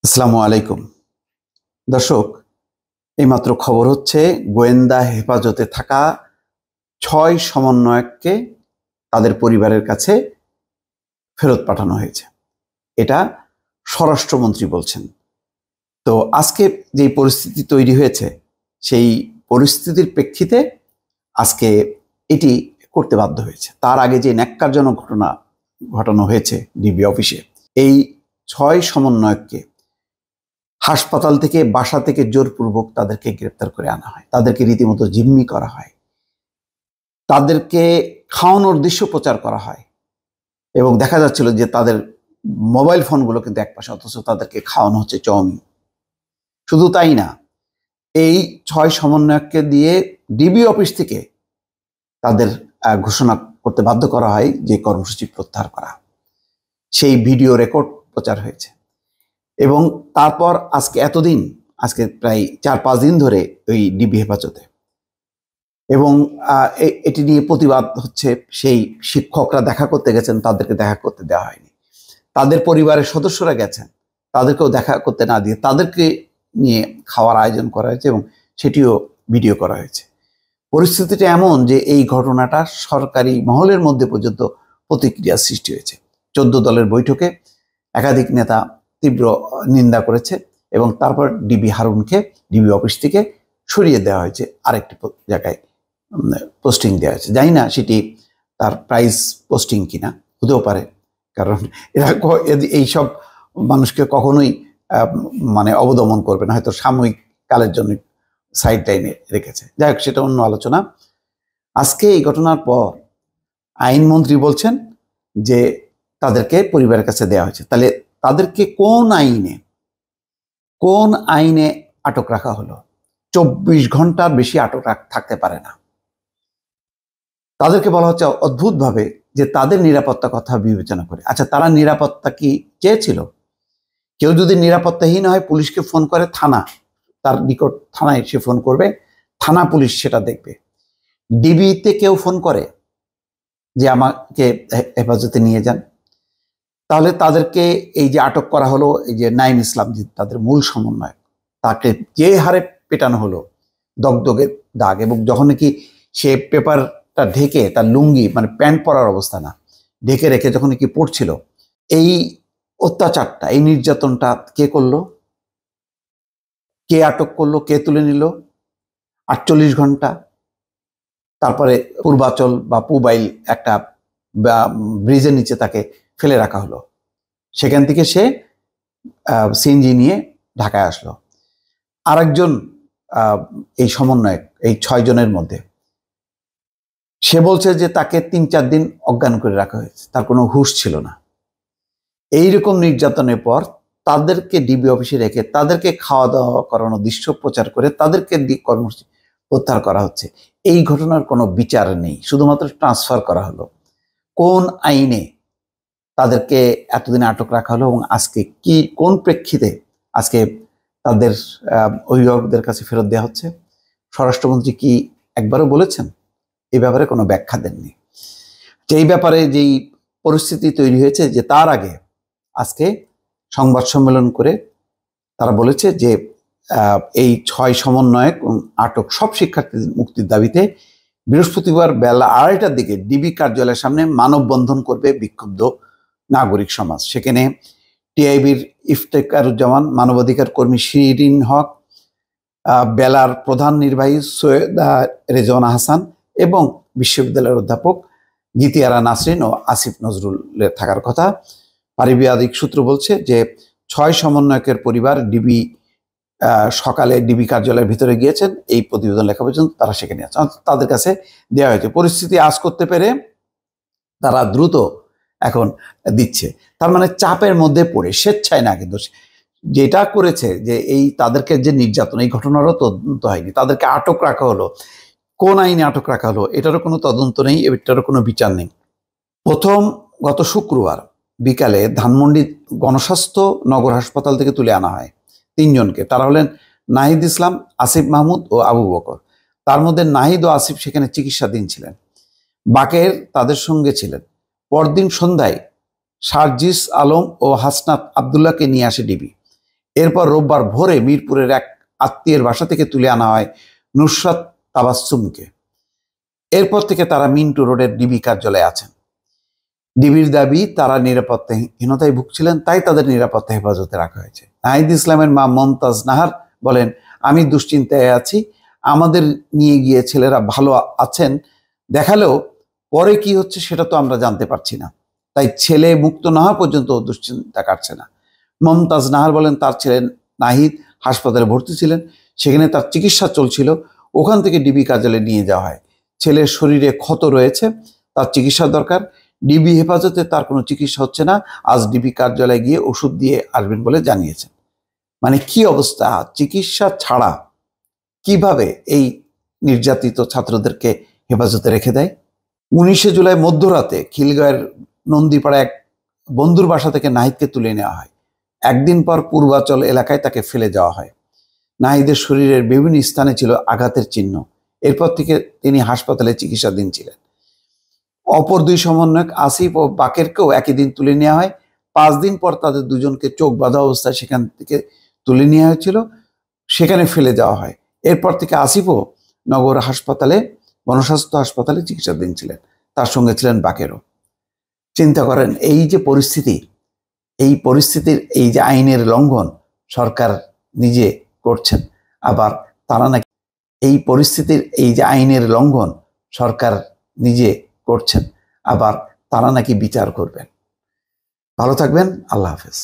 আসসালামু আলাইকুম দর্শক, এইমাত্র খবর হচ্ছে গোয়েন্দা হেফাজতে থাকা ৬ সমন্বয়ককে তাদের পরিবারের কাছে ফেরত পাঠানো হয়েছে। এটা স্বরাষ্ট্রমন্ত্রী বলছেন। তো আজকে যে পরিস্থিতি তৈরি হয়েছে সেই পরিস্থিতির প্রেক্ষিতে আজকে এটি করতে বাধ্য হয়েছে। তার আগে যে ন্যাক্কারজনক ঘটনা ঘটানো হয়েছে ডিবি অফিসে, এই ৬ সমন্বয়ককে হাসপাতাল থেকে বাসা থেকে জোরপূর্বক তাদেরকে গ্রেপ্তার করে আনা হয়, তাদেরকে রীতিমতো জিম্মি করা হয়, তাদেরকে খাওয়ানোর দৃশ্য প্রচার করা হয় এবং দেখা যাচ্ছিল যে তাদের মোবাইল ফোনগুলো কিন্তু একপাশে, অথচ তাদেরকে খাওয়ানো হচ্ছে চাউমিন। শুধু তাই না, এই ৬ সমন্বয়ককে দিয়ে ডিবি অফিস থেকে তাদের ঘোষণা করতে বাধ্য করা হয় যে কর্মসূচি প্রত্যাহার করা। সেই ভিডিও রেকর্ড প্রচার হয়েছে এবং তারপর আজকে প্রায় ৪-৫ দিন ধরে ওই ডিবি হেফাজতে, এবং এটি নিয়ে প্রতিবাদ হচ্ছে। সেই শিক্ষকরা দেখা করতে গেছেন, তাদেরকে দেখা করতে দেওয়া হয়নি। তাদের পরিবারের সদস্যরা গেছেন, তাদেরকেও দেখা করতে না দিয়ে তাদেরকে নিয়ে খাওয়ার আয়োজন করা হয়েছে এবং সেটিও ভিডিও করা হয়েছে। পরিস্থিতিটা এমন যে এই ঘটনাটা সরকারি মহলের মধ্যে পর্যন্ত প্রতিক্রিয়া সৃষ্টি হয়েছে। 14 দলের বৈঠকে একাধিক নেতা তীব্র নিন্দা করেছে এবং তারপর ডিবি হারুনকে ডিবি অফিস থেকে সরিয়ে দেওয়া হয়েছে, আরেকটি জায়গায় পোস্টিং দেওয়া হয়েছে। জানি না সেটি তার প্রাইজ পোস্টিং কিনা, হতেও পারে, কারণ এরা এইসব মানুষকে কখনোই অবদমন করবে না, হয়তো সাময়িক কালের জন্য সাইড লাইনে রেখেছে। যাই হোক, সেটা অন্য আলোচনা। আজকে এই ঘটনার পর আইনমন্ত্রী বলছেন যে তাদেরকে পরিবারের কাছে দেওয়া হয়েছে। তাহলে তাদেরকে কোন আইনে আটক রাখা হলো? 24 ঘন্টার বেশি আটক থাকতে পারে না। তাদেরকে বলা হচ্ছে অদ্ভুতভাবে যে তাদের নিরাপত্তা কথা বিবেচনা করে। আচ্ছা, তারা নিরাপত্তা কি চেয়েছিল? কেউ যদি নিরাপত্তাহীন হয়, পুলিশকে ফোন করে, তার নিকট থানায় সে ফোন করবে, থানা পুলিশ সেটা দেখবে। ডিবিতে কেউ ফোন করে যে আমাকে হেফাজতে নিয়ে যান, তাহলে তাদেরকে এই যে আটক করা হলো, এই যে নাইম ইসলাম, যে তাদের মূল সমন্বয়ক, তাকে যে হারে পেটানো হলো, দগদগের দাগ, এবং যখন নাকি সে পেপারটা ঢেকে, তার লুঙ্গি প্যান্ট পরার অবস্থা না, ঢেকে রেখে যখন নাকি পড়ছিল, এই অত্যাচারটা, এই নির্যাতনটা কে করলো? কে আটক করলো? কে তুলে নিল? 48 ঘন্টা। তারপরে পূর্বাচল বা পুবাইল একটা ব্রিজের নিচে তাকে ফেলে রাখা হলো। সেখান থেকে সে সিএনজি নিয়ে ঢাকায় আসলো। আরেকজন এই সমন্বয়ক, এই 6 জনের মধ্যে, সে বলছে যে তাকে 3-4 দিন অজ্ঞান করে রাখা হয়েছে, তার কোনো হুঁশ ছিল না। এইরকম নির্যাতনের পর তাদেরকে ডিবি অফিসে রেখে তাদেরকে খাওয়া দাওয়া করানো, দৃশ্য প্রচার করে তাদেরকে কর্মসূচি প্রত্যাহার করা হচ্ছে। এই ঘটনার কোনো বিচার নেই, শুধুমাত্র ট্রান্সফার করা হলো। কোন আইনে তাদেরকে এতদিন আটক রাখা হলো এবং আজকে কোন প্রেক্ষিতে আজকে তাদের অভিভাবকদের কাছে ফেরত দেওয়া হচ্ছে? স্বরাষ্ট্রমন্ত্রী কি একবারও বলেছেন? এই ব্যাপারে কোনো ব্যাখ্যা দেননি। এই ব্যাপারে যেই পরিস্থিতি তৈরি হয়েছে, যে তার আগে আজকে সংবাদ সম্মেলন করে তারা বলেছে যে এই 6 সমন্বয়ক আটক সব শিক্ষার্থীদের মুক্তির দাবিতে বৃহস্পতিবার বেলা 2:30টার দিকে ডিবি কার্যালয়ের সামনে মানববন্ধন করবে বিক্ষুব্ধ নাগরিক সমাজ। সেখানে টিআইবির ইফতেখারুজ্জামান, মানবাধিকার কর্মী শিরিন হক, বেলার প্রধান নির্বাহী সৈয়দা রেজওয়ানা হাসান এবং বিশ্ববিদ্যালয়ের অধ্যাপক গীতিয়ারা নাসরিন ও আসিফ নজরুলের থাকার কথা। পারিবারিক সূত্র বলছে যে 6 সমন্বয়কের পরিবার সকালে ডিবি কার্যালয়ের ভিতরে গিয়েছেন, এই প্রতিবেদন লেখা পর্যন্ত তারা সেখানে আছে, তাদের কাছে দেওয়া হয়েছে। পরিস্থিতি আজ করতে পেরে তারা দ্রুত এখন দিচ্ছে। তার চাপের মধ্যে পড়ে, স্বেচ্ছায় না, কিন্তু যেটা করেছে যে এই তাদেরকে যে নির্যাতন, এই ঘটনারও তদন্ত হয়নি, তাদেরকে আটক রাখা হলো। কোন আইনে আটক রাখা হলো এটারও কোনো তদন্ত নেই, এটারও কোনো বিচার নেই। প্রথম গত শুক্রবার বিকালে ধানমন্ডি গণস্বাস্থ্য নগর হাসপাতাল থেকে তুলে আনা হয় 3 জনকে। তারা হলেন নাহিদ ইসলাম, আসিফ মাহমুদ ও আবু বকর। তার মধ্যে নাহিদ ও আসিফ সেখানে চিকিৎসাধীন ছিলেন, বাকের তাদের সঙ্গে ছিলেন। পরদিন সন্ধ্যায় সার্জিস আলম ও হাসনাত আবদুল্লাহকে নিয়ে আসে ডিবি। এরপর রোববার ভোরে মিরপুরের এক আত্মীয়ের বাসা থেকে তুলে আনা হয় নুসরাত তাবাসসুমকে। এরপর থেকে তারা মিন্টু রোডের ডিবি কার্যালয়ে আছেন। ডিবির দাবি তারা নিরাপত্তাহীনতায় ভুগছিলেন, তাই তাদের নিরাপত্তা হেফাজতে রাখা হয়েছে। নাহিদ ইসলামের মা মমতাজ নাহার বলেন, আমি দুশ্চিন্তায় আছি, আমাদের নিয়ে গিয়ে ছেলেরা ভালো আছেন দেখালেও পরে কি হচ্ছে সেটা তো আমরা জানতে পারছি না, তাই ছেলে মুক্ত না হওয়া পর্যন্ত দুশ্চিন্তা কাটছে না। মমতাজ নাহার বলেন, তার ছেলে নাহিদ হাসপাতালে ভর্তি ছিলেন, সেখানে তার চিকিৎসা চলছিল, ওখান থেকে ডিবি কার্যালয়ে নিয়ে যাওয়া হয়। ছেলের শরীরে ক্ষত রয়েছে, তার চিকিৎসা দরকার, ডিবি হেফাজতে তার কোনো চিকিৎসা হচ্ছে না, আজ ডিবি কার্যালয়ে গিয়ে ওষুধ দিয়ে আসবেন বলে জানিয়েছেন। মানে কি অবস্থা! চিকিৎসা ছাড়া কিভাবে এই নির্যাতিত ছাত্রদেরকে হেফাজতে রেখে দেয়? 19শে জুলাই মধ্যরাতে খিলগাঁয়ের নন্দীপাড়া এক বন্ধুর বাসা থেকে নাহিদকে তুলে নেওয়া হয়। একদিন পর পূর্বাচল এলাকায় তাকে ফেলে যাওয়া হয়। নাহিদের শরীরের বিভিন্ন স্থানে ছিল আঘাতের চিহ্ন। এরপর থেকে তিনি হাসপাতালে চিকিৎসাধীন ছিলেন। অপর দুই সমন্বয়ক আসিফ ও বাকেরকেও একই দিন তুলে নেওয়া হয়। 5 দিন পর তাদের দুজনকে চোখ বাঁধা অবস্থায় সেখান থেকে তুলে নেওয়া হয়েছিল, সেখানে ফেলে যাওয়া হয়। এরপর থেকে আসিফও নগর হাসপাতালে, গণস্বাস্থ্য হাসপাতালে চিকিৎসাধীন ছিলেন, তার সঙ্গে ছিলেন বাকেরও। চিন্তা করেন এই যে পরিস্থিতি, এই পরিস্থিতির এই যে আইনের লঙ্ঘন সরকার নিজে করছেন, আবার তারা নাকি এই পরিস্থিতির এই যে আইনের লঙ্ঘন সরকার নিজে করছেন, আবার তারা নাকি বিচার করবেন। ভালো থাকবেন, আল্লাহ হাফেজ।